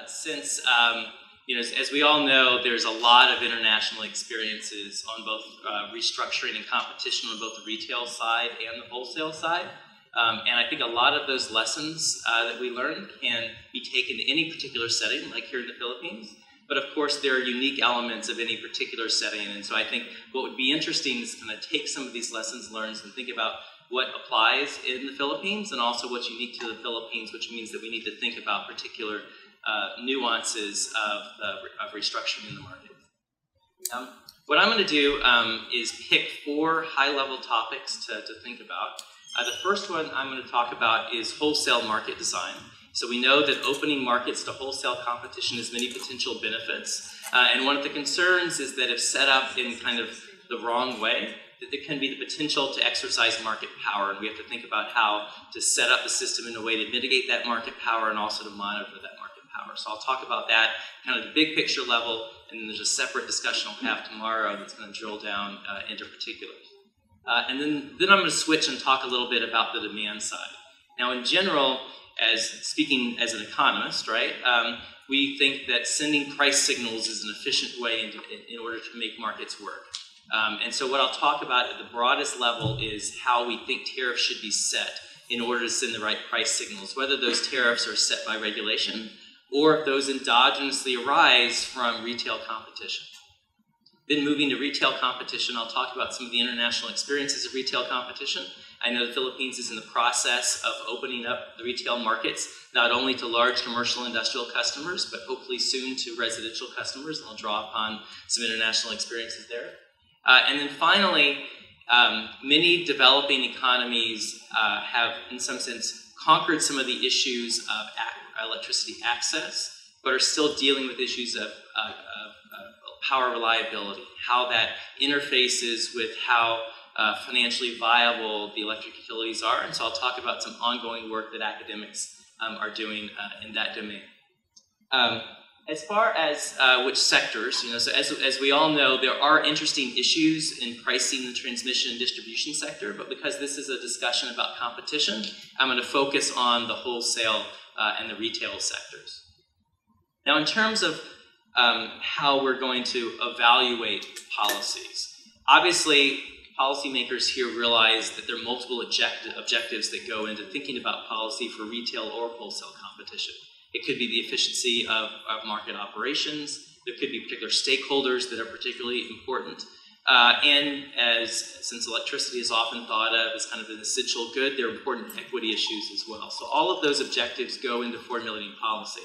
Since, as we all know, there's a lot of international experiences on both restructuring and competition on both the retail side and the wholesale side. And I think a lot of those lessons that we learn can be taken to any particular setting, like here in the Philippines. But of course, there are unique elements of any particular setting. And so I think what would be interesting is kind of take some of these lessons learned and think about what applies in the Philippines and also what's unique to the Philippines, which means that we need to think about particular nuances of restructuring in the market. What I'm going to do is pick 4 high-level topics to think about. The first one I'm going to talk about is wholesale market design. So we know that opening markets to wholesale competition has many potential benefits. And one of the concerns is that if set up in kind of the wrong way, that there can be the potential to exercise market power. And we have to think about how to set up the system in a way to mitigate that market power and also to monitor that market power. So I'll talk about that kind of the big picture level, and then there's a separate discussion we'll have tomorrow that's going to drill down into particulars. And then I'm going to switch and talk a little bit about the demand side. Now, in general, speaking as an economist, right, we think that sending price signals is an efficient way in order to make markets work. And so what I'll talk about at the broadest level is how we think tariffs should be set in order to send the right price signals, whether those tariffs are set by regulation or if those endogenously arise from retail competition. Then moving to retail competition, I'll talk about some of the international experiences of retail competition. I know the Philippines is in the process of opening up the retail markets, not only to large commercial industrial customers, but hopefully soon to residential customers, and I'll draw upon some international experiences there. And then finally, many developing economies have, in some sense, conquered some of the issues of electricity access, but are still dealing with issues of power reliability, how that interfaces with how financially viable the electric utilities are. And so I'll talk about some ongoing work that academics are doing in that domain. As far as which sectors, so as we all know, there are interesting issues in pricing the transmission and distribution sector, but because this is a discussion about competition, I'm going to focus on the wholesale and the retail sectors. Now, in terms of how we're going to evaluate policies, obviously, policymakers here realize that there are multiple objectives that go into thinking about policy for retail or wholesale competition. It could be the efficiency of market operations. There could be particular stakeholders that are particularly important. And since electricity is often thought of as kind of an essential good, there are important equity issues as well. So all of those objectives go into formulating policy.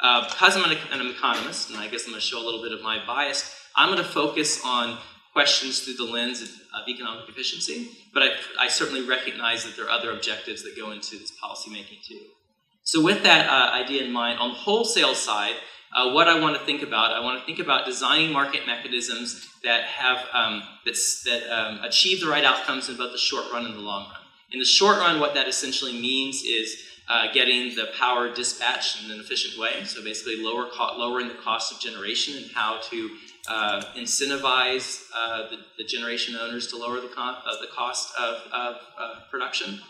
Because I'm an economist, and I guess I'm going to show a little bit of my bias, I'm going to focus on questions through the lens of economic efficiency, but I certainly recognize that there are other objectives that go into this policymaking too. So with that idea in mind, on the wholesale side, what I want to think about, I want to think about designing market mechanisms that have achieve the right outcomes in both the short run and the long run. In the short run, what that essentially means is getting the power dispatched in an efficient way, so basically lowering the cost of generation and how to incentivize the generation owners to lower the cost of production.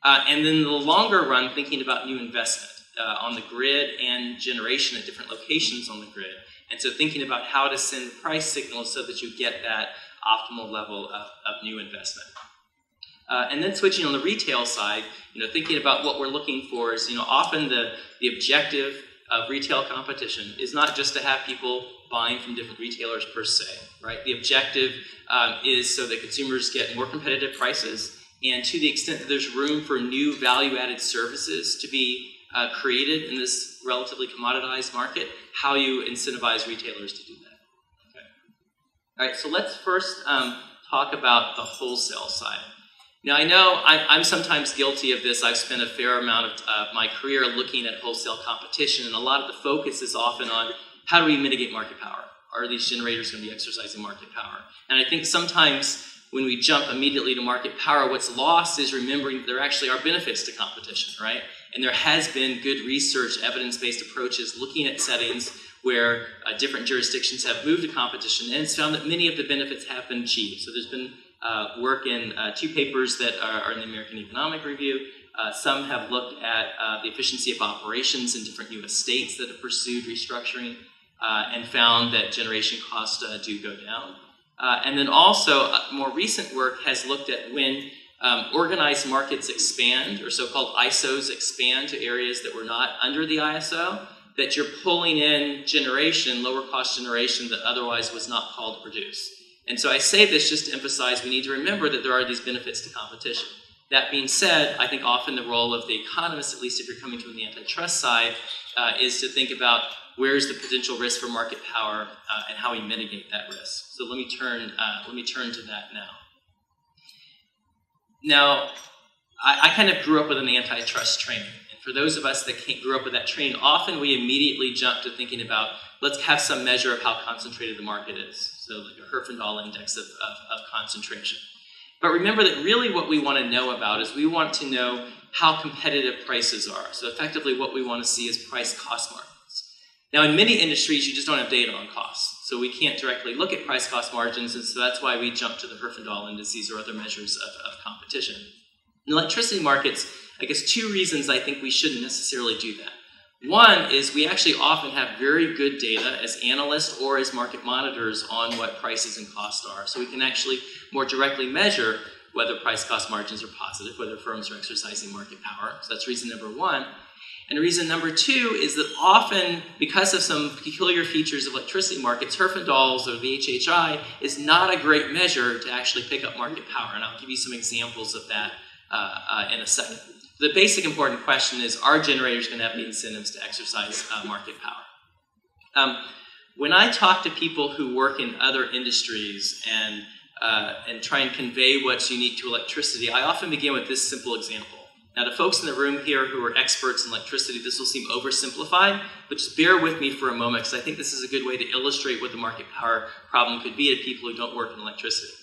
And then the longer run, thinking about new investment on the grid and generation at different locations on the grid. And so thinking about how to send price signals so that you get that optimal level of new investment. And then switching on the retail side, thinking about what we're looking for is, often the objective of retail competition is not just to have people buying from different retailers per se, right? The objective is so that consumers get more competitive prices, and to the extent that there's room for new value-added services to be created in this relatively commoditized market, how you incentivize retailers to do that. Okay. All right, so let's first talk about the wholesale side. Now, I know I'm sometimes guilty of this. I've spent a fair amount of my career looking at wholesale competition, and a lot of the focus is often on how do we mitigate market power? Are these generators going to be exercising market power? And I think sometimes when we jump immediately to market power, what's lost is remembering that there actually are benefits to competition, right? And there has been good research, evidence-based approaches looking at settings where different jurisdictions have moved to competition, and it's found that many of the benefits have been achieved. So there's been work in 2 papers that are in the American Economic Review Some have looked at the efficiency of operations in different U.S. states that have pursued restructuring and found that generation costs do go down. And then also, more recent work has looked at when organized markets expand, or so-called ISOs expand to areas that were not under the ISO, that you're pulling in generation, lower cost generation that otherwise was not called to produce. And so I say this just to emphasize we need to remember that there are these benefits to competition. That being said, I think often the role of the economist, at least if you're coming from the antitrust side, is to think about where's the potential risk for market power and how we mitigate that risk. So let me turn to that now. Now, I kind of grew up with an antitrust training. And for those of us that grew up with that training, often we immediately jump to thinking about, let's have some measure of how concentrated the market is. So like a Herfindahl index of concentration. But remember that really what we want to know about is we want to know how competitive prices are. So effectively what we want to see is price-cost markets. Now in many industries, you just don't have data on costs. So we can't directly look at price-cost margins, and so that's why we jump to the Herfindahl indices or other measures of competition. In electricity markets, I guess two reasons I think we shouldn't necessarily do that. One is we actually often have very good data as analysts or as market monitors on what prices and costs are. So we can actually more directly measure whether price-cost margins are positive, whether firms are exercising market power. So that's reason number one. And reason number two is that often, because of some peculiar features of electricity markets, Herfindahls or the HHI is not a great measure to actually pick up market power. And I'll give you some examples of that in a second. The basic important question is, are generators going to have the incentives to exercise market power? When I talk to people who work in other industries and try and convey what's unique to electricity, I often begin with this simple example. Now, to folks in the room here who are experts in electricity, this will seem oversimplified, but just bear with me for a moment because I think this is a good way to illustrate what the market power problem could be to people who don't work in electricity.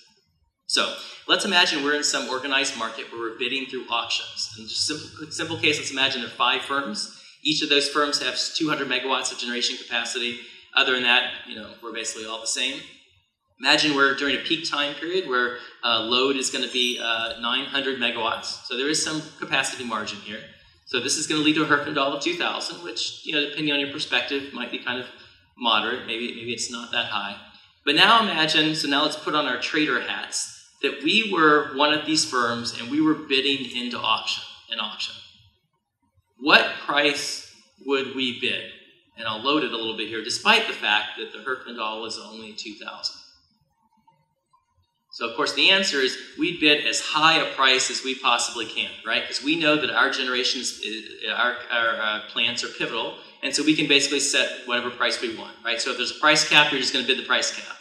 So let's imagine we're in some organized market where we're bidding through auctions. In just simple case, let's imagine there are 5 firms. Each of those firms has 200 megawatts of generation capacity. Other than that, we're basically all the same. Imagine we're during a peak time period where load is going to be 900 megawatts. So there is some capacity margin here. So this is going to lead to a Herfindahl of 2,000, which, depending on your perspective, might be kind of moderate. Maybe it's not that high. But now imagine, so now let's put on our trader hats, that we were one of these firms and we were bidding into an auction. What price would we bid? And I'll load it a little bit here, despite the fact that the Herfindahl was only 2,000. So of course the answer is we bid as high a price as we possibly can, right? Because we know that our generations, our plants are pivotal, and so we can basically set whatever price we want, right? So if there's a price cap, you're just going to bid the price cap.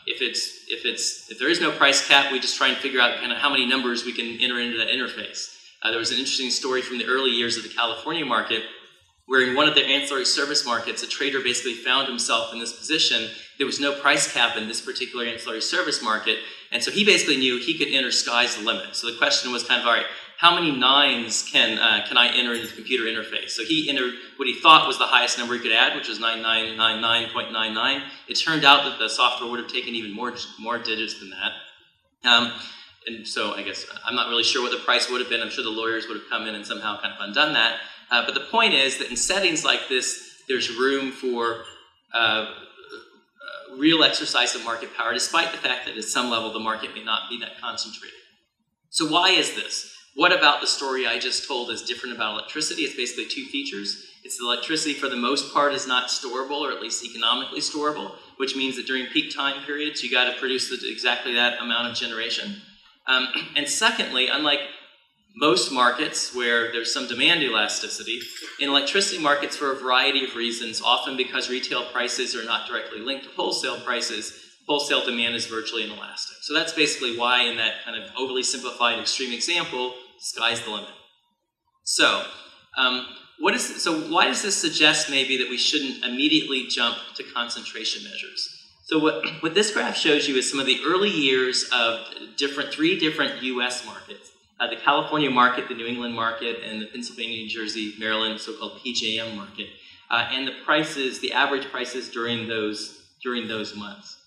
If there is no price cap, we just try and figure out kind of how many numbers we can enter into that interface. There was an interesting story from the early years of the California market, where in one of the ancillary service markets, a trader basically found himself in this position. There was no price cap in this particular ancillary service market, and so he basically knew he could enter sky's the limit. So the question was kind of, all right, how many 9s can I enter into the computer interface? So he entered what he thought was the highest number he could add, which was 9999.99. It turned out that the software would have taken even more digits than that. And so I guess I'm not really sure what the price would have been. I'm sure the lawyers would have come in and somehow kind of undone that. But the point is that in settings like this, there's room for real exercise of market power, despite the fact that at some level the market may not be that concentrated. So why is this? What about the story I just told is different about electricity? It's basically 2 features. It's that electricity, for the most part, is not storable, or at least economically storable, which means that during peak time periods, you got to produce exactly that amount of generation. And secondly, unlike most markets where there's some demand elasticity, in electricity markets, for a variety of reasons, often because retail prices are not directly linked to wholesale prices, wholesale demand is virtually inelastic. So that's basically why, in that kind of overly simplified extreme example, sky's the limit. So, why does this suggest maybe that we shouldn't immediately jump to concentration measures? So what this graph shows you is some of the early years of 3 different U.S. markets. The California market, the New England market, and the Pennsylvania, New Jersey, Maryland, so-called PJM market, and the prices, the average prices during those months.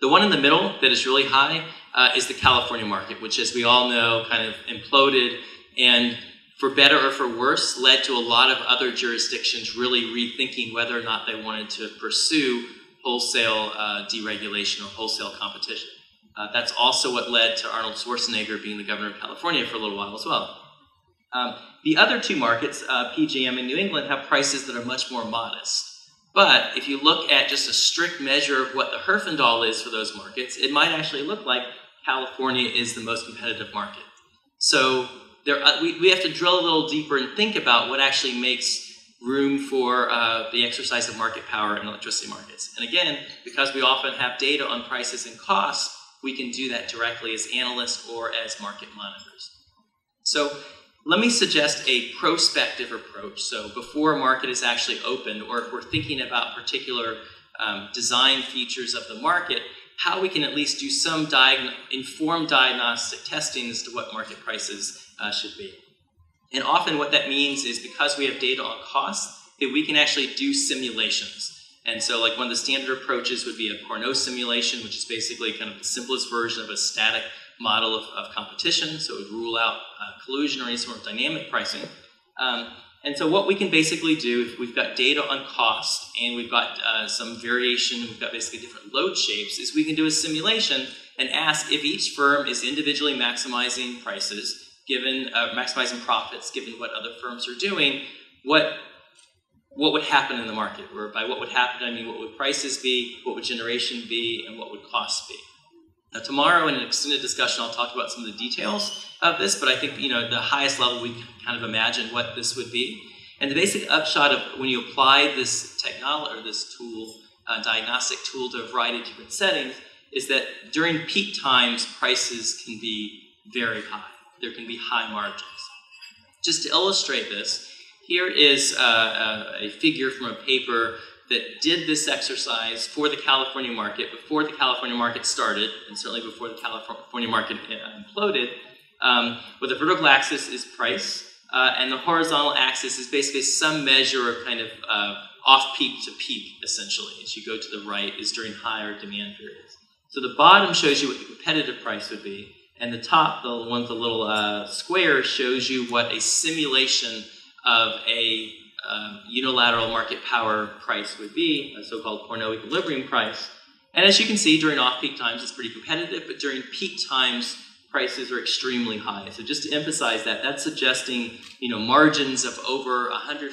The one in the middle that is really high is the California market, which, as we all know, kind of imploded and, for better or for worse, led to a lot of other jurisdictions really rethinking whether or not they wanted to pursue wholesale deregulation or wholesale competition. That's also what led to Arnold Schwarzenegger being the governor of California for a little while as well. The other two markets, PJM and New England, have prices that are much more modest. But if you look at just a strict measure of what the Herfindahl is for those markets, it might actually look like California is the most competitive market. So we have to drill a little deeper and think about what actually makes room for the exercise of market power in electricity markets. And again, because we often have data on prices and costs, we can do that directly as analysts or as market monitors. So let me suggest a prospective approach. So before a market is actually opened, or if we're thinking about particular design features of the market, how we can at least do some informed diagnostic testing as to what market prices should be. And often what that means is, because we have data on costs, that we can actually do simulations. And so like one of the standard approaches would be a Cournot simulation, which is basically kind of the simplest version of a static model of competition. So it would rule out collusion or any sort of dynamic pricing. And so what we can basically do, if we've got data on cost and we've got some variation, we've got basically different load shapes, is we can do a simulation and ask if each firm is individually maximizing prices, given maximizing profits, given what other firms are doing, what would happen in the market? Or by what would happen, I mean what would prices be, what would generation be, and what would costs be? Now, tomorrow in an extended discussion, I'll talk about some of the details of this, but I think, at the highest level, we can kind of imagine what this would be. And the basic upshot of when you apply this technology or this tool, diagnostic tool, to a variety of different settings, is that during peak times, prices can be very high. There can be high margins. Just to illustrate this, here is a figure from a paper that did this exercise for the California market before the California market started, and certainly before the California market imploded, where the vertical axis is price, and the horizontal axis is basically some measure of kind of off-peak to peak, essentially. As you go to the right is during higher demand periods. So the bottom shows you what the competitive price would be, and the top, the one with the little square, shows you what a simulation of a unilateral market power price would be, a so-called Cournot equilibrium price. And as you can see, during off-peak times, it's pretty competitive, but during peak times, prices are extremely high. So just to emphasize that, that's suggesting, margins of over $150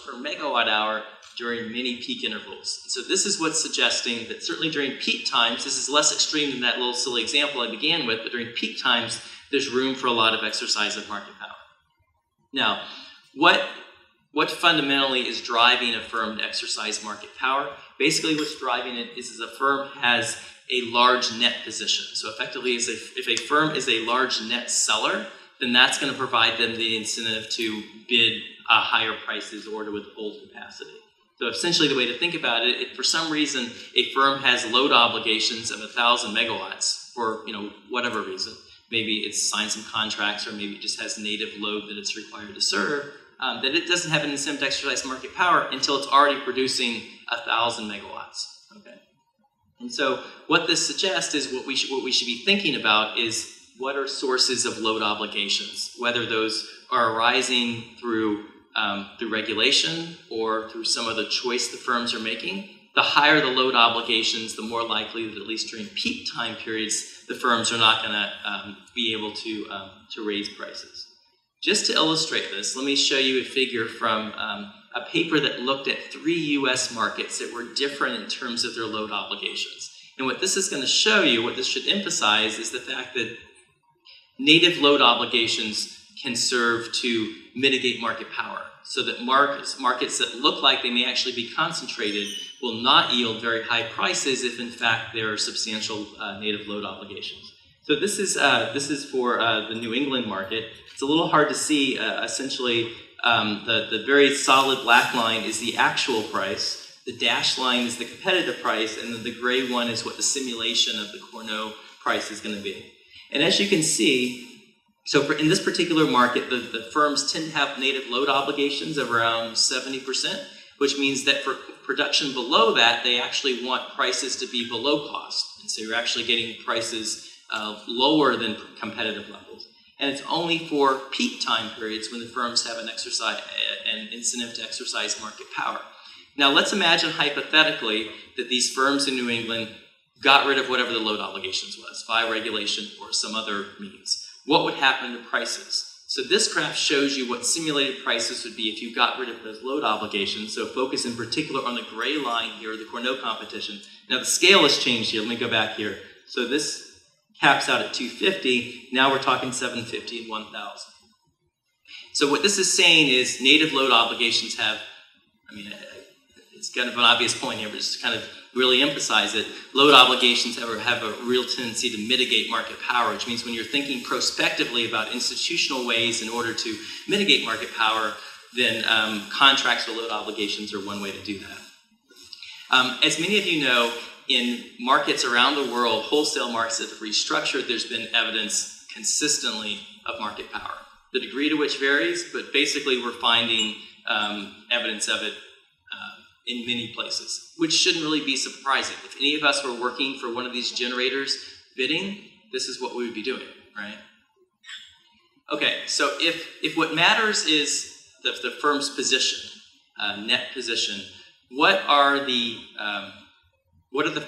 per megawatt hour during many peak intervals. So this is what's suggesting that certainly during peak times, this is less extreme than that little silly example I began with, but during peak times, there's room for a lot of exercise of market power. Now, what fundamentally is driving a firm to exercise market power? Basically, what's driving it is a firm has a large net position. So effectively, if a firm is a large net seller, then that's going to provide them the incentive to bid higher prices or to withhold capacity. So essentially, the way to think about it, if for some reason a firm has load obligations of 1,000 megawatts for whatever reason, maybe it's signed some contracts or maybe it just has native load that it's required to serve, that it doesn't have an incentive to exercise market power until it's already producing 1,000 megawatts. Okay. And so what this suggests is what we should be thinking about is what are sources of load obligations, whether those are arising through regulation or through some other choice the firms are making. The higher the load obligations, the more likely that at least during peak time periods, the firms are not going to be able to raise prices. Just to illustrate this, let me show you a figure from a paper that looked at 3 U.S. markets that were different in terms of their load obligations. And what this is going to show you, what this should emphasize, is the fact that native load obligations can serve to mitigate market power, so that markets that look like they may actually be concentrated will not yield very high prices if in fact there are substantial native load obligations. So this is for the New England market. It's a little hard to see. Essentially, the very solid black line is the actual price. The dashed line is the competitive price, and then the gray one is what the simulation of the Cournot price is going to be. And as you can see, so in this particular market, the firms tend to have native load obligations of around 70%, which means that for production below that, they actually want prices to be below cost. And so you're actually getting prices lower than competitive levels. And it's only for peak time periods when the firms have an incentive to exercise market power. Now let's imagine hypothetically that these firms in New England got rid of whatever the load obligations was, by regulation or some other means. What would happen to prices? So this graph shows you what simulated prices would be if you got rid of those load obligations. So focus in particular on the gray line here, the Cornell competition. Now the scale has changed here. Let me go back here. So this caps out at 250. Now we're talking 750 and 1,000. So what this is saying is native load obligations have, it's kind of an obvious point here, but just to kind of really emphasize it, load obligations have a real tendency to mitigate market power, which means when you're thinking prospectively about institutional ways in order to mitigate market power, then contracts with load obligations are one way to do that. As many of you know, in markets around the world, wholesale markets that have restructured, there's been evidence consistently of market power. The degree to which varies, but basically we're finding evidence of it in many places, which shouldn't really be surprising. If any of us were working for one of these generators bidding, this is what we would be doing, right? Okay, so if what matters is the firm's position, net position, what are the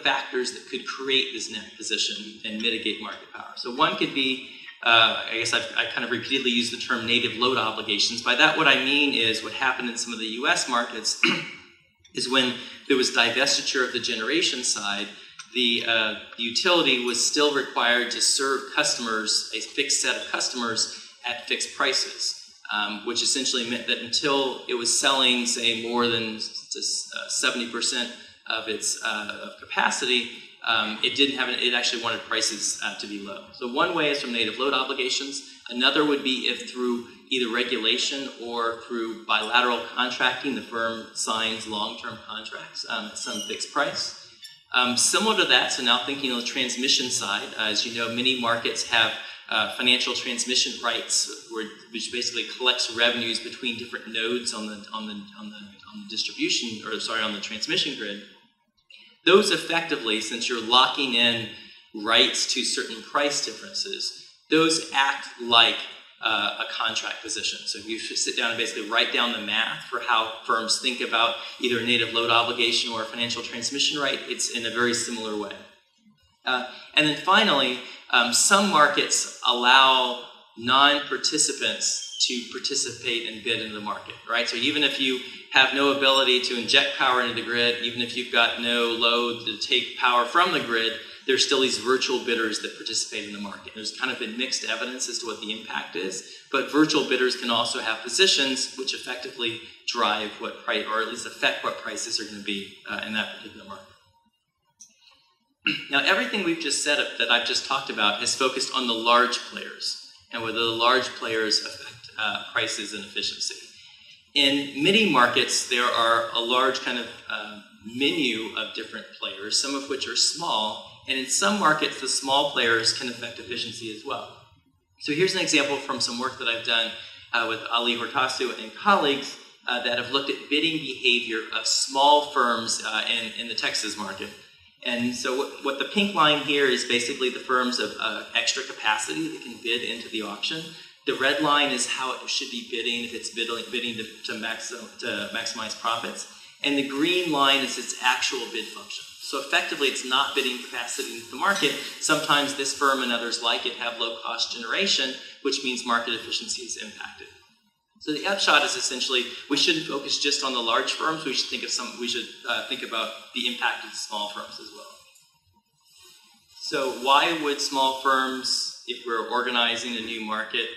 factors that could create this net position and mitigate market power? So one could be, I guess I kind of repeatedly use the term native load obligations. By that, what I mean is what happened in some of the US markets is when there was divestiture of the generation side, the utility was still required to serve customers, a fixed set of customers, at fixed prices, which essentially meant that until it was selling, say, more than 70% of its capacity, it actually wanted prices to be low. So one way is from native load obligations. Another would be if through either regulation or through bilateral contracting, the firm signs long-term contracts at some fixed price. Similar to that, so now thinking on the transmission side, as you know, many markets have financial transmission rights, which basically collects revenues between different nodes on the distribution, or sorry, on the transmission grid. Those effectively, since you're locking in rights to certain price differences, those act like a contract position. So if you sit down and basically write down the math for how firms think about either a native load obligation or a financial transmission right, it's in a very similar way. And then finally, some markets allow non-participants to participate and bid in the market, right? So even if you have no ability to inject power into the grid, even if you've got no load to take power from the grid, there's still these virtual bidders that participate in the market. There's kind of been mixed evidence as to what the impact is, but virtual bidders can also have positions which effectively drive what price, or at least affect what prices are going to be in that particular market. Now, everything we've just said that I've just talked about is focused on the large players and whether the large players affect prices and efficiency. In many markets, there are a large kind of menu of different players, some of which are small, and in some markets, the small players can affect efficiency as well. So here's an example from some work that I've done with Ali Hortasu and colleagues that have looked at bidding behavior of small firms in the Texas market. And so what the pink line here is basically the firms of extra capacity that can bid into the auction. The red line is how it should be bidding if it's bidding to maximize profits. And the green line is its actual bid function. So effectively, it's not bidding capacity into the market. Sometimes this firm and others like it have low-cost generation, which means market efficiency is impacted. So the upshot is essentially we shouldn't focus just on the large firms. We should think about the impact of the small firms as well. So why would small firms, if we're organizing a new market,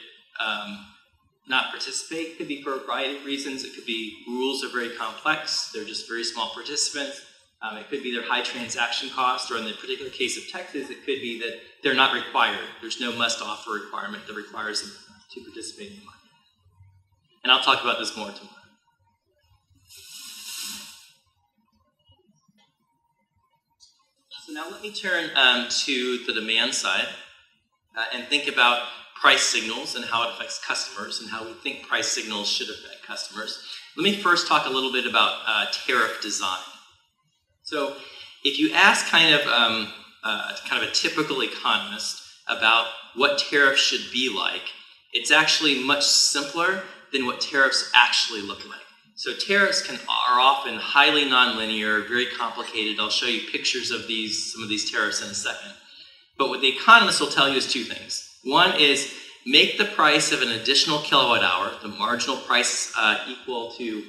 not participate? It could be for a variety of reasons. It could be rules are very complex. They're just very small participants. It could be their high transaction cost, or in the particular case of Texas, it could be that they're not required. There's no must-offer requirement that requires them to participate in the market. And I'll talk about this more tomorrow. So now let me turn to the demand side and think about price signals and how it affects customers and how we think price signals should affect customers. Let me first talk a little bit about tariff design. So if you ask kind of a typical economist, about what tariffs should be like, it's actually much simpler than what tariffs actually look like. So tariffs are often highly nonlinear, very complicated. I'll show you pictures of some of these tariffs in a second. But what the economists will tell you is two things. One is make the price of an additional kilowatt hour, the marginal price, equal to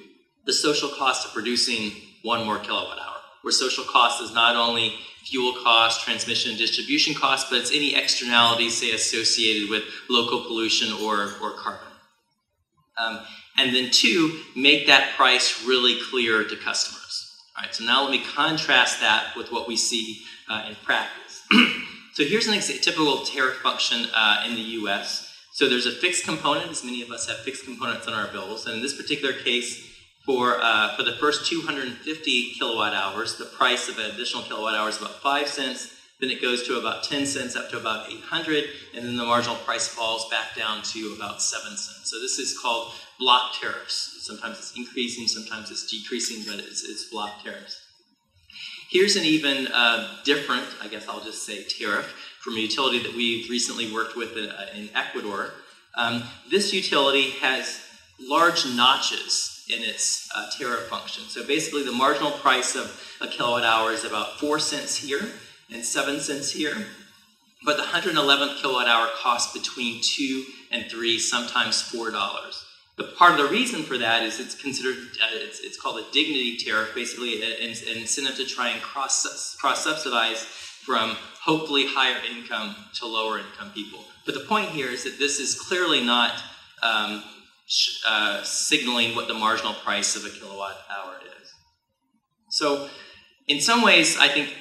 the social cost of producing one more kilowatt hour, where social cost is not only fuel cost, transmission and distribution cost, but it's any externalities, say, associated with local pollution or carbon. And then two, make that price really clear to customers. All right, so now let me contrast that with what we see in practice. So here's a typical tariff function in the US. So there's a fixed component, as many of us have fixed components on our bills, and in this particular case, for the first 250 kilowatt hours, the price of an additional kilowatt hour is about 5 cents, then it goes to about 10 cents up to about 800, and then the marginal price falls back down to about 7 cents. So this is called block tariffs. Sometimes it's increasing, sometimes it's decreasing, but it's block tariffs. Here's an even different, I guess I'll just say, tariff from a utility that we've recently worked with in Ecuador. This utility has large notches in its tariff function. So basically the marginal price of a kilowatt hour is about 4 cents here and 7 cents here, but the 111th kilowatt hour costs between $2 and $3, sometimes $4. But part of the reason for that is it's considered, it's called a dignity tariff, basically an incentive to try and cross-subsidize from hopefully higher income to lower income people. But the point here is that this is clearly not signaling what the marginal price of a kilowatt hour is. So in some ways, I think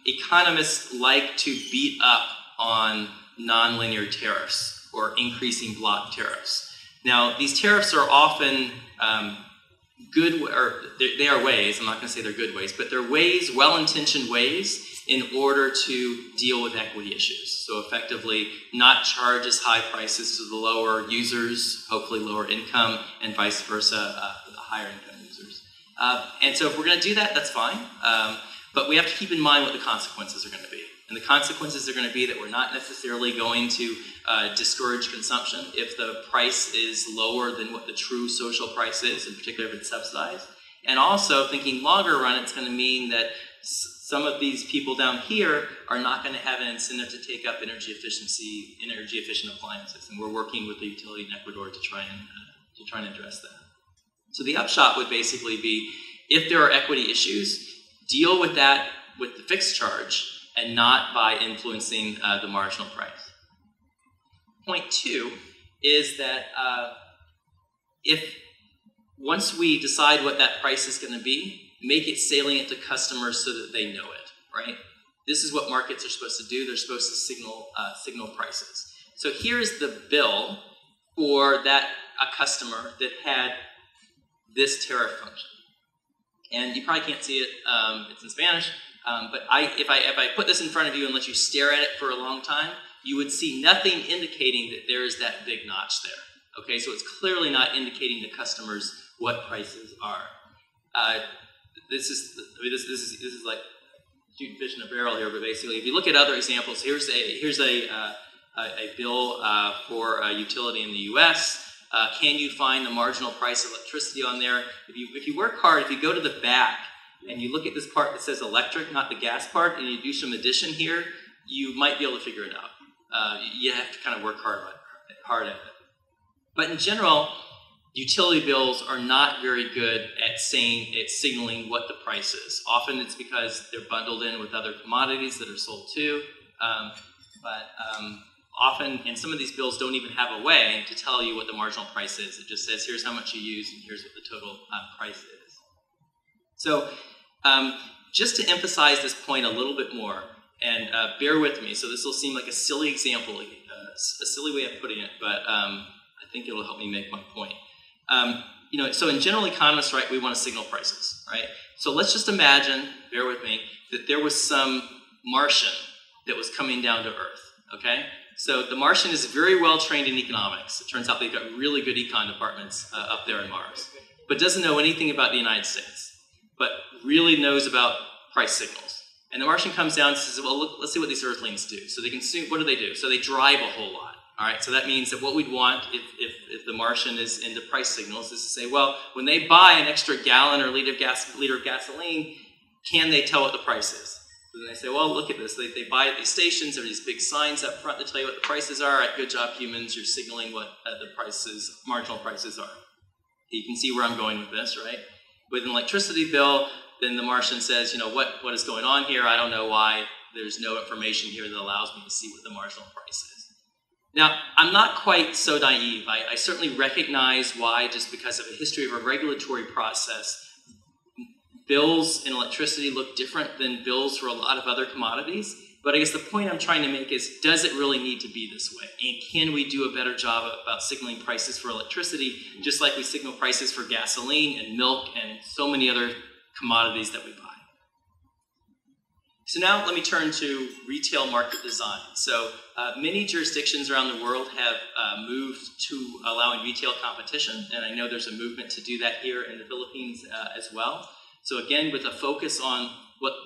economists like to beat up on nonlinear tariffs or increasing block tariffs. Now, these tariffs are often good, or they are ways, I'm not going to say they're good ways, but they're ways, well-intentioned ways, in order to deal with equity issues. So effectively, not charge as high prices to the lower users, hopefully lower income, and vice versa for the higher income users. And so if we're going to do that, that's fine. But we have to keep in mind what the consequences are going to be. And the consequences are going to be that we're not necessarily going to discourage consumption if the price is lower than what the true social price is, in particular if it's subsidized. And also, thinking longer run, it's going to mean that some of these people down here are not going to have an incentive to take up energy efficient appliances. And we're working with the utility in Ecuador to try and address that. So the upshot would basically be, if there are equity issues, deal with that with the fixed charge and not by influencing the marginal price. Point two is that once we decide what that price is going to be, make it salient to customers so that they know it, right? This is what markets are supposed to do. They're supposed to signal prices. So here's the bill for a customer that had this tariff function. And you probably can't see it, it's in Spanish, but if I put this in front of you and let you stare at it for a long time, you would see nothing indicating that there is that big notch there. Okay, so it's clearly not indicating to customers what prices are. This is like shooting fish in a barrel here, but basically, if you look at other examples, here's a bill for a utility in the U.S. Can you find the marginal price of electricity on there? If you work hard, if you go to the back and you look at this part that says electric, not the gas part, and you do some addition here, you might be able to figure it out. You have to kind of work hard at it. But in general, utility bills are not very good at signaling what the price is. Often it's because they're bundled in with other commodities that are sold too. Often, and some of these bills don't even have a way to tell you what the marginal price is. It just says, here's how much you use and here's what the total price is. So just to emphasize this point a little bit more, and bear with me, so this will seem like a silly example, a silly way of putting it, but I think it'll help me make my point. So in general economists, right, we want to signal prices, right? So let's just imagine, bear with me, that there was some Martian that was coming down to Earth, okay? So the Martian is very well trained in economics. It turns out they've got really good econ departments up there in Mars, but doesn't know anything about the United States, but really knows about price signals. And the Martian comes down and says, well, look, let's see what these Earthlings do. So they consume, what do? So they drive a whole lot. All right, so that means that what we'd want if the Martian is into price signals is to say, well, when they buy an extra gallon or liter of gasoline, can they tell what the price is? So then they say, well, look at this. They buy at these stations. There are these big signs up front to tell you what the prices are. All right, good job, humans. You're signaling what the prices, marginal prices are. You can see where I'm going with this, right? With an electricity bill, then the Martian says, you know, what is going on here? I don't know why there's no information here that allows me to see what the marginal price is. Now, I'm not quite so naive. I certainly recognize why, just because of a history of a regulatory process, bills in electricity look different than bills for a lot of other commodities. But I guess the point I'm trying to make is, does it really need to be this way? And can we do a better job about signaling prices for electricity, just like we signal prices for gasoline and milk and so many other commodities that we buy? So now let me turn to retail market design. So many jurisdictions around the world have moved to allowing retail competition, and I know there's a movement to do that here in the Philippines as well. So again, with a focus on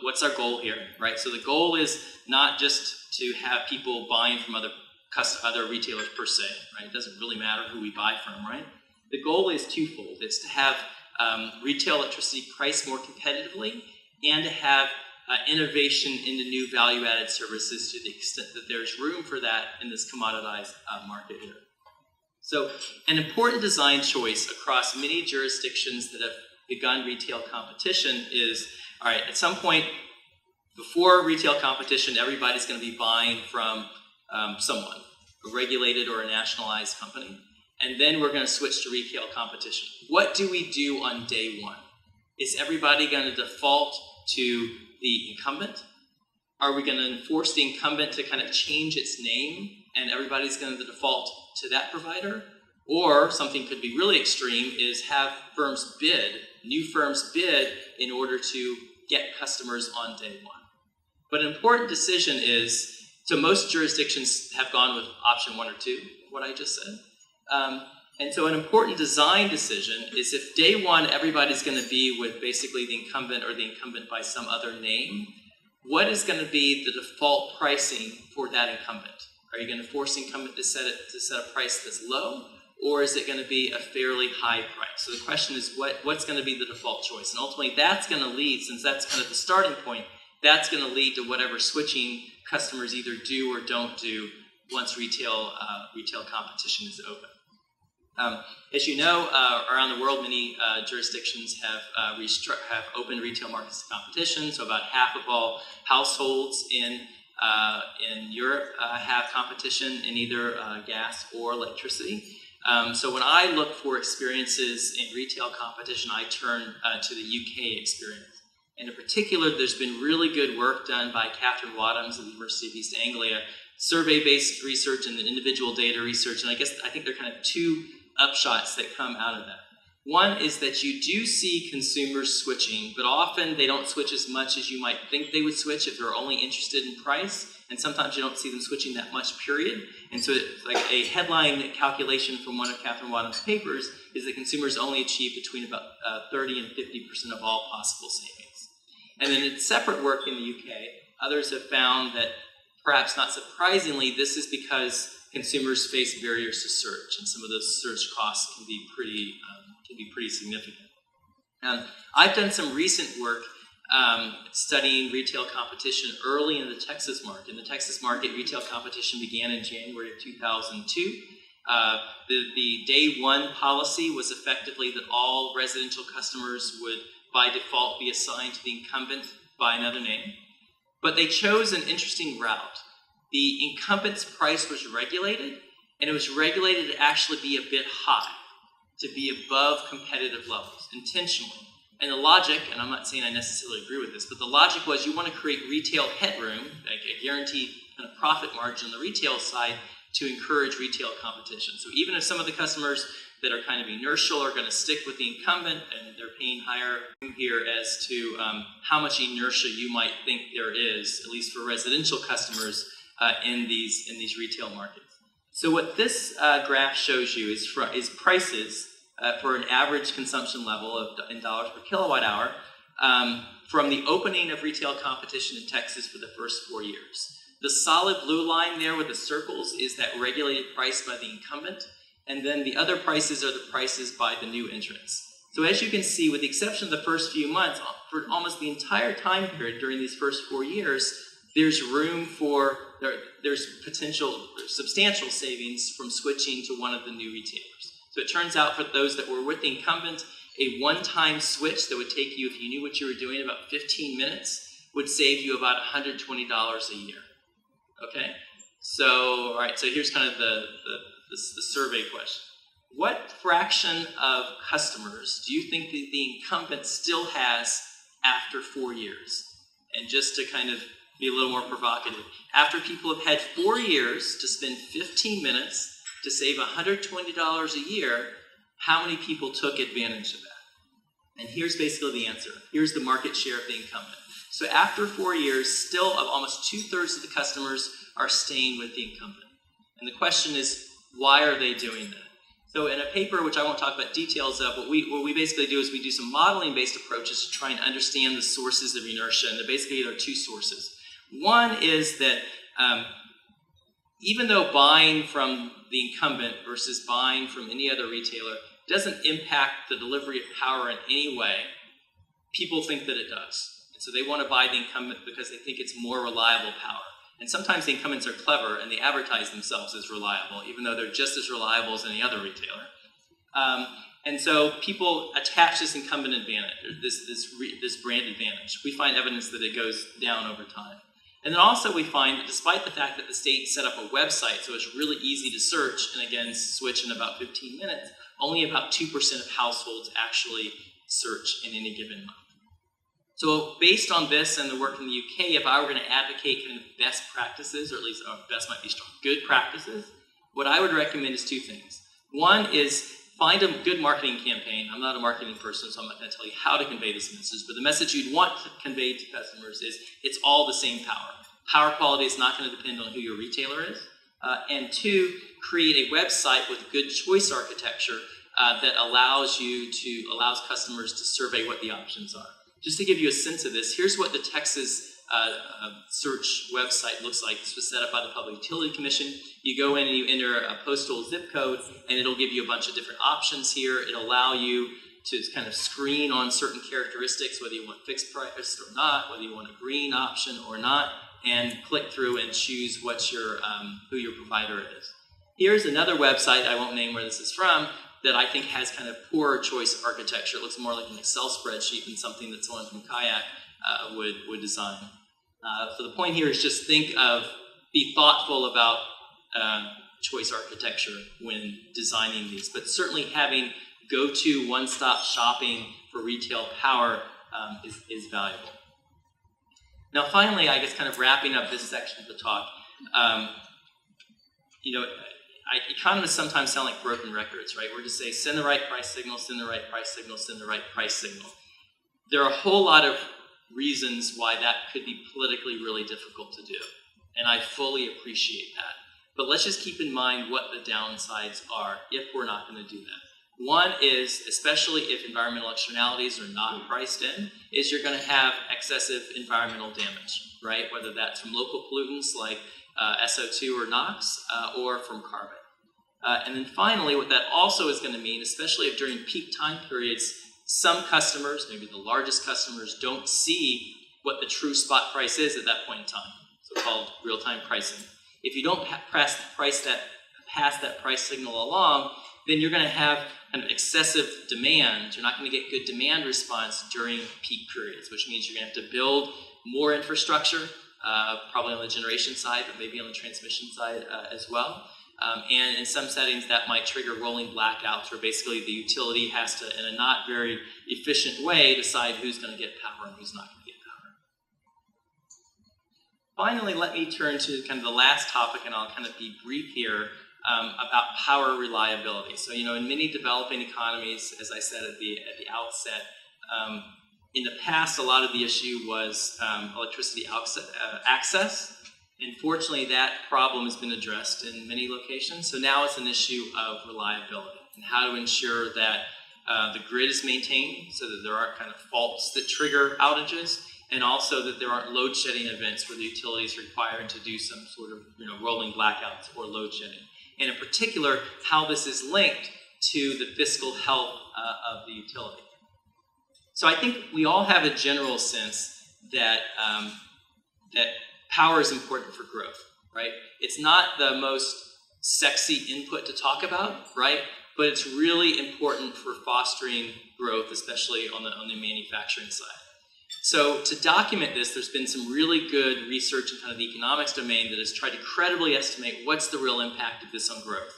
what's our goal here, right? So the goal is not just to have people buying from other retailers per se, right? It doesn't really matter who we buy from, right? The goal is twofold. It's to have retail electricity priced more competitively and to have innovation into new value-added services to the extent that there's room for that in this commoditized market here. So an important design choice across many jurisdictions that have begun retail competition is, all right, at some point before retail competition, everybody's going to be buying from someone, a regulated or a nationalized company, and then we're going to switch to retail competition. What do we do on day one? Is everybody going to default to the incumbent? Are we going to enforce the incumbent to kind of change its name and everybody's going to default to that provider? Or something could be really extreme is have firms bid, new firms bid in order to get customers on day one. But an important decision is, so most jurisdictions have gone with option 1 or 2, what I just said. And so an important design decision is if day one everybody's going to be with basically the incumbent or the incumbent by some other name, what is going to be the default pricing for that incumbent? Are you going to force the incumbent to set a price that's low, or is it going to be a fairly high price? So the question is what's going to be the default choice? And ultimately that's going to lead, since that's kind of the starting point, that's going to lead to whatever switching customers either do or don't do once retail competition is open. As you know, around the world, many jurisdictions have opened retail markets to competition. So about half of all households in Europe have competition in either gas or electricity. So when I look for experiences in retail competition, I turn to the UK experience. And in particular, there's been really good work done by Catherine Wadhams at the University of East Anglia, survey-based research and individual data research. And I think there are kind of two upshots that come out of that. One is that you do see consumers switching, but often they don't switch as much as you might think they would switch if they're only interested in price. And sometimes you don't see them switching that much, period. And so it's like a headline calculation from one of Catherine Wadham's papers is that consumers only achieve between about 30 and 50% of all possible savings. And then in separate work in the UK, others have found that perhaps not surprisingly, this is because consumers face barriers to search, and some of those search costs can be pretty significant. I've done some recent work studying retail competition early in the Texas market. In the Texas market, retail competition began in January of 2002. The day one policy was effectively that all residential customers would, by default, be assigned to the incumbent by another name. But they chose an interesting route. The incumbent's price was regulated, and it was regulated to actually be a bit high, to be above competitive levels, intentionally. And the logic, and I'm not saying I necessarily agree with this, but the logic was you want to create retail headroom, like a guaranteed kind of profit margin on the retail side, to encourage retail competition. So even if some of the customers that are kind of inertial are going to stick with the incumbent and they're paying higher here as to how much inertia you might think there is, at least for residential customers, in these retail markets. So what this graph shows you is prices for an average consumption level in dollars per kilowatt hour from the opening of retail competition in Texas for the first 4 years. The solid blue line there with the circles is that regulated price by the incumbent, and then the other prices are the prices by the new entrants. So as you can see, with the exception of the first few months, for almost the entire time period during these first 4 years, there's room for, there's substantial savings from switching to one of the new retailers. So it turns out for those that were with the incumbent, a one-time switch that would take you, if you knew what you were doing, about 15 minutes, would save you about $120 a year. Okay? So, all right, so here's kind of the survey question. What fraction of customers do you think the incumbent still has after 4 years? And just to kind of be a little more provocative, after people have had 4 years to spend 15 minutes to save $120 a year, how many people took advantage of that? And here's basically the answer. Here's the market share of the incumbent. So after 4 years, still almost 2/3 of the customers are staying with the incumbent. And the question is, why are they doing that? So in a paper, which I won't talk about details of, what we basically do is we do some modeling-based approaches to try and understand the sources of inertia. And basically there are two sources. One is that even though buying from the incumbent versus buying from any other retailer doesn't impact the delivery of power in any way, people think that it does. And so they want to buy the incumbent because they think it's more reliable power. And sometimes the incumbents are clever and they advertise themselves as reliable, even though they're just as reliable as any other retailer. And so people attach this incumbent advantage, this brand advantage. We find evidence that it goes down over time. And then also we find that despite the fact that the state set up a website so it's really easy to search and again switch in about 15 minutes, only about 2% of households actually search in any given month. So based on this and the work in the UK, if I were going to advocate kind of best practices, or at least best might be strong, good practices, what I would recommend is two things. One is find a good marketing campaign. I'm not a marketing person, so I'm not going to tell you how to convey this message, but the message you'd want to convey to customers is it's all the same power. Power quality is not going to depend on who your retailer is. And two, create a website with good choice architecture that allows customers to survey what the options are. Just to give you a sense of this, here's what the Texas search website looks like. This was set up by the Public Utility Commission. You go in and you enter a postal zip code, and it'll give you a bunch of different options here. It'll allow you to kind of screen on certain characteristics, whether you want fixed price or not, whether you want a green option or not, and click through and choose what who your provider is. Here's another website, I won't name where this is from, that I think has kind of poorer choice architecture. It looks more like an Excel spreadsheet than something that someone from Kayak would design. So the point here is just be thoughtful about choice architecture when designing these, but certainly having go-to one-stop shopping for retail power is valuable. Now finally, I guess kind of wrapping up this section of the talk, economists sometimes sound like broken records, right? We're just saying, send the right price signal, send the right price signal, send the right price signal. There are a whole lot of reasons why that could be politically really difficult to do, and I fully appreciate that. But let's just keep in mind what the downsides are if we're not going to do that. One is, especially if environmental externalities are not priced in, is you're going to have excessive environmental damage, right? Whether that's from local pollutants like SO2 or NOx, or from carbon. And then finally, what that also is going to mean, especially if during peak time periods, some customers, maybe the largest customers, don't see what the true spot price is at that point in time, so-called real-time pricing. If you don't pass that price signal along, then you're going to have kind of excessive demand. You're not going to get good demand response during peak periods, which means you're going to have to build more infrastructure, probably on the generation side, but maybe on the transmission side as well. And in some settings, that might trigger rolling blackouts, where basically the utility has to, in a not very efficient way, decide who's going to get power and who's not going to get power. Finally, let me turn to kind of the last topic, and I'll kind of be brief here, about power reliability. So, in many developing economies, as I said at the outset, in the past, a lot of the issue was electricity access. And fortunately, that problem has been addressed in many locations. So now it's an issue of reliability and how to ensure that the grid is maintained so that there aren't kind of faults that trigger outages, and also that there aren't load shedding events where the utility is required to do some sort of rolling blackouts or load shedding. And in particular, how this is linked to the fiscal health of the utility. So I think we all have a general sense that, that power is important for growth, right? It's not the most sexy input to talk about, right? But it's really important for fostering growth, especially on the manufacturing side. So to document this, there's been some really good research in kind of the economics domain that has tried to credibly estimate what's the real impact of this on growth.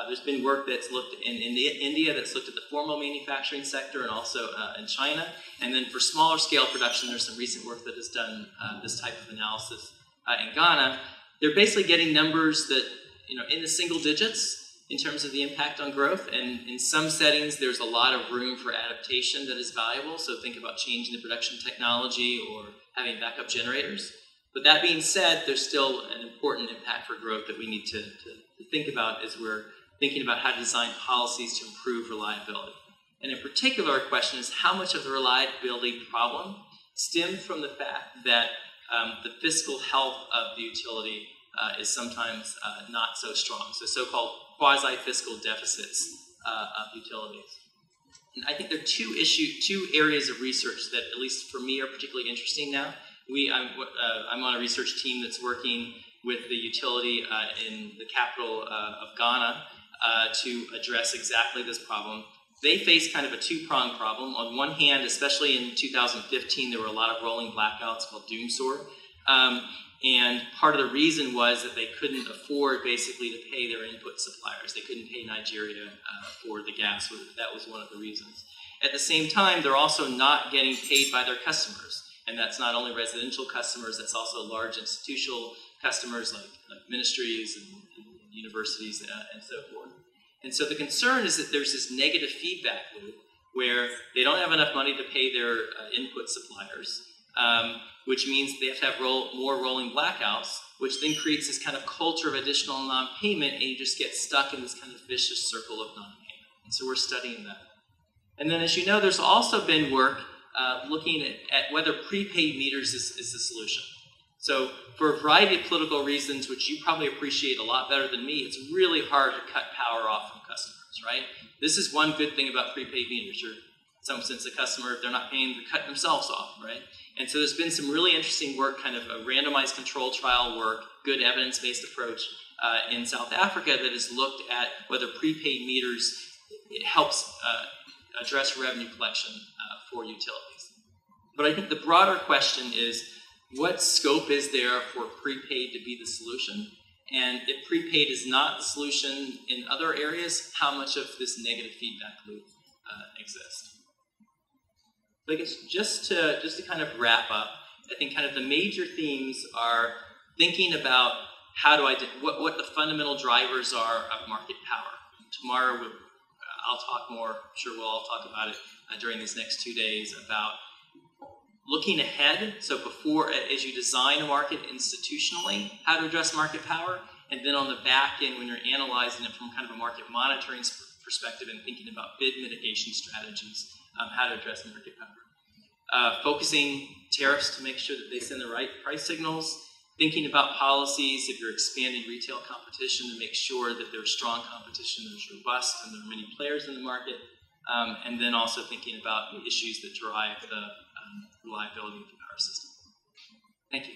There's been work that's looked in India that's looked at the formal manufacturing sector and also in China. And then for smaller scale production, there's some recent work that has done this type of analysis in Ghana. They're basically getting numbers that, in the single digits in terms of the impact on growth. And in some settings, there's a lot of room for adaptation that is valuable. So think about changing the production technology or having backup generators. But that being said, there's still an important impact for growth that we need to think about as we're thinking about how to design policies to improve reliability. And in particular, our question is how much of the reliability problem stems from the fact that the fiscal health of the utility is sometimes not so strong. So so-called quasi-fiscal deficits of utilities. And I think there are two areas of research that, at least for me, are particularly interesting now. I'm on a research team that's working with the utility in the capital of Ghana to address exactly this problem. They face kind of a two-pronged problem. On one hand, especially in 2015, there were a lot of rolling blackouts called doomsor. And part of the reason was that they couldn't afford basically to pay their input suppliers. They couldn't pay Nigeria for the gas. That was one of the reasons. At the same time, they're also not getting paid by their customers. And that's not only residential customers, that's also large institutional customers like ministries and universities and so forth. And so the concern is that there's this negative feedback loop where they don't have enough money to pay their input suppliers, which means they have to have more rolling blackouts, which then creates this kind of culture of additional non-payment, and you just get stuck in this kind of vicious circle of non-payment. And so we're studying that. And then, as you know, there's also been work looking at whether prepaid meters is the solution. So for a variety of political reasons, which you probably appreciate a lot better than me, it's really hard to cut power off from customers, right? This is one good thing about prepaid meters. You're, in some sense, the customer, if they're not paying, they cut themselves off, right? And so there's been some really interesting work, kind of a randomized control trial work, good evidence-based approach in South Africa that has looked at whether prepaid meters, it helps address revenue collection for utilities. But I think the broader question is, what scope is there for prepaid to be the solution? And if prepaid is not the solution in other areas, how much of this negative feedback loop exists? So I guess just to kind of wrap up, I think kind of the major themes are thinking about how do what the fundamental drivers are of market power. Tomorrow I'll talk more, I'm sure we'll all talk about it during these next 2 days, about looking ahead, so before, as you design a market institutionally, how to address market power, and then on the back end when you're analyzing it from kind of a market monitoring perspective and thinking about bid mitigation strategies, how to address market power. Focusing tariffs to make sure that they send the right price signals, thinking about policies if you're expanding retail competition to make sure that there's strong competition, there's robust, and there are many players in the market, and then also thinking about the issues that drive the reliability of the power system. Thank you.